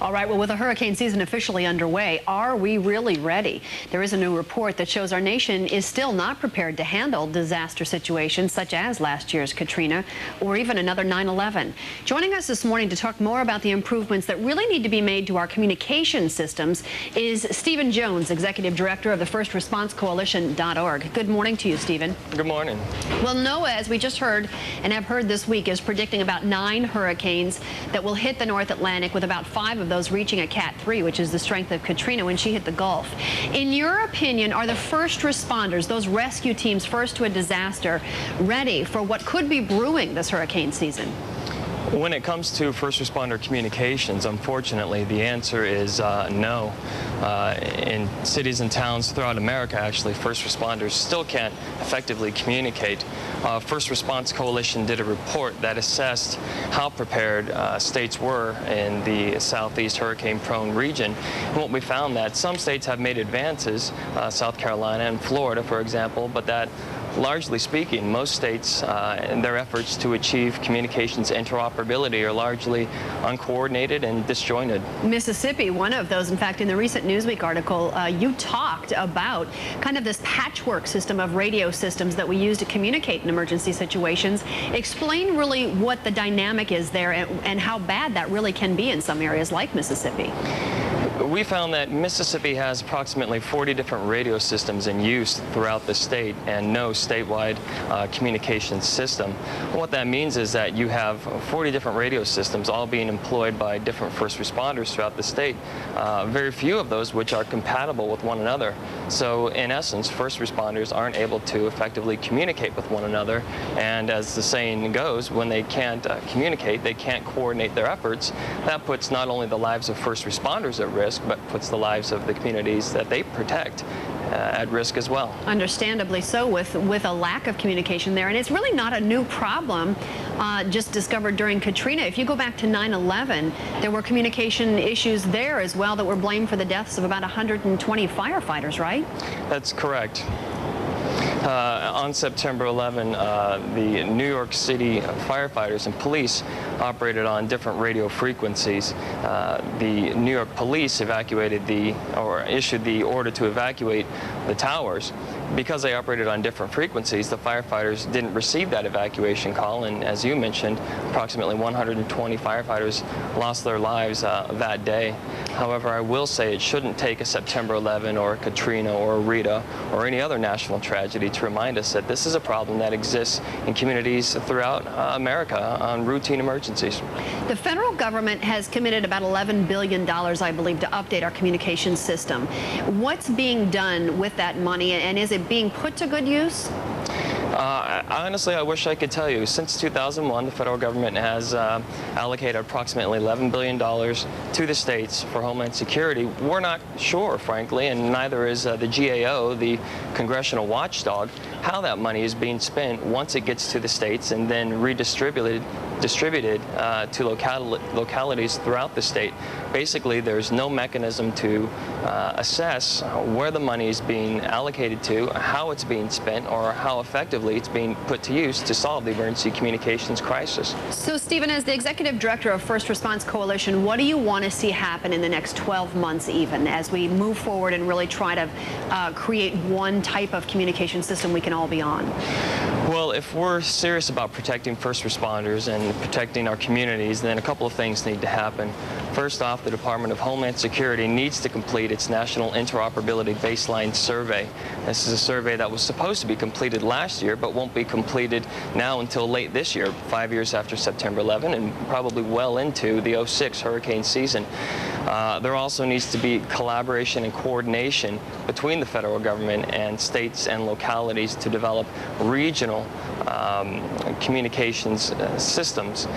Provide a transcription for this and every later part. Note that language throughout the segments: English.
All right, well, with the hurricane season officially underway, are we really ready? There is a new report that shows our nation is still not prepared to handle disaster situations such as last year's Katrina or even another 9/11. Joining us this morning to talk more about the improvements that really need to be made to our communication systems is Stephen Jones, Executive Director of the First Response Coalition.org. Good morning to you, Stephen. Good morning. Well, NOAA, as we just heard and have heard this week, is predicting about 9 hurricanes that will hit the North Atlantic, with about 5 of those reaching a Cat 3, which is the strength of Katrina when she hit the Gulf. In your opinion, are the first responders, those rescue teams first to a disaster, ready for what could be brewing this hurricane season? When it comes to first responder communications, unfortunately, the answer is no. In cities and towns throughout America, actually, first responders still can't effectively communicate. First Response Coalition did a report that assessed how prepared states were in the southeast hurricane-prone region. And what we found that some states have made advances, South Carolina and Florida, for example, but that largely speaking, most states in their efforts to achieve communications interoperability are largely uncoordinated and disjointed. Mississippi, one of those. In fact, in the recent Newsweek article, you talked about kind of this patchwork system of radio systems that we use to communicate in emergency situations. Explain really what the dynamic is there and how bad that really can be in some areas like Mississippi. We found that Mississippi has approximately 40 different radio systems in use throughout the state and no statewide communications system. What that means is that you have 40 different radio systems all being employed by different first responders throughout the state. Very few of those which are compatible with one another. So in essence, first responders aren't able to effectively communicate with one another, and as the saying goes, when they can't communicate, they can't coordinate their efforts. That puts not only the lives of first responders at risk, but puts the lives of the communities that they protect at risk as well. Understandably so, with a lack of communication there. And it's really not a new problem just discovered during Katrina. If you go back to 9/11, there were communication issues there as well that were blamed for the deaths of about 120 firefighters, right? That's correct. On September 11, the New York City firefighters and police operated on different radio frequencies. The New York police issued the order to evacuate the towers. Because they operated on different frequencies, the firefighters didn't receive that evacuation call, and as you mentioned, approximately 120 firefighters lost their lives that day. However, I will say it shouldn't take a September 11 or a Katrina or a Rita or any other national tragedy to remind us that this is a problem that exists in communities throughout America on routine emergencies. The federal government has committed about $11 billion, I believe, to update our communications system. What's being done with that money, and is it being put to good use? Honestly, I wish I could tell you. Since 2001, the federal government has allocated approximately $11 billion to the states for Homeland Security. We're not sure, frankly, and neither is the GAO, the congressional watchdog, how that money is being spent once it gets to the states and then redistributed to localities throughout the state. Basically, there's no mechanism to assess where the money is being allocated to, how it's being spent, or how effectively it's being put to use to solve the emergency communications crisis. So, Stephen, as the Executive Director of First Response Coalition, what do you want to see happen in the next 12 months even, as we move forward and really try to create one type of communication system we can all be on? Well, if we're serious about protecting first responders and protecting our communities, then a couple of things need to happen. First off, the Department of Homeland Security needs to complete its National Interoperability Baseline Survey. This is a survey that was supposed to be completed last year, but won't be completed now until late this year, 5 years after September 11, and probably well into the '06 hurricane season. There also needs to be collaboration and coordination between the federal government and states and localities to develop regional communications systems.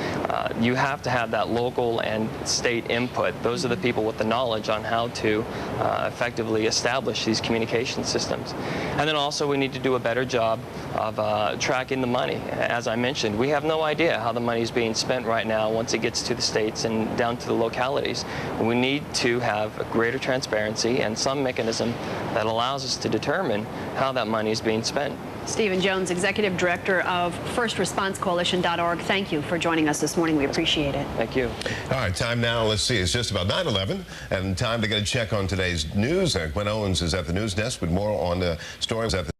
You have to have that local and state input. Those are the people with the knowledge on how to effectively establish these communication systems. And then also we need to do a better job of tracking the money. As I mentioned, we have no idea how the money is being spent right now once it gets to the states and down to the localities. We need to have a greater transparency and some mechanism that allows us to determine how that money is being spent. Stephen Jones, Executive Director of FirstResponseCoalition.org. Thank you for joining us this morning. We appreciate it. Thank you. All right, time now, let's see, it's just about 9:11, and time to get a check on today's news. Gwen Owens is at the news desk with more on the stories at the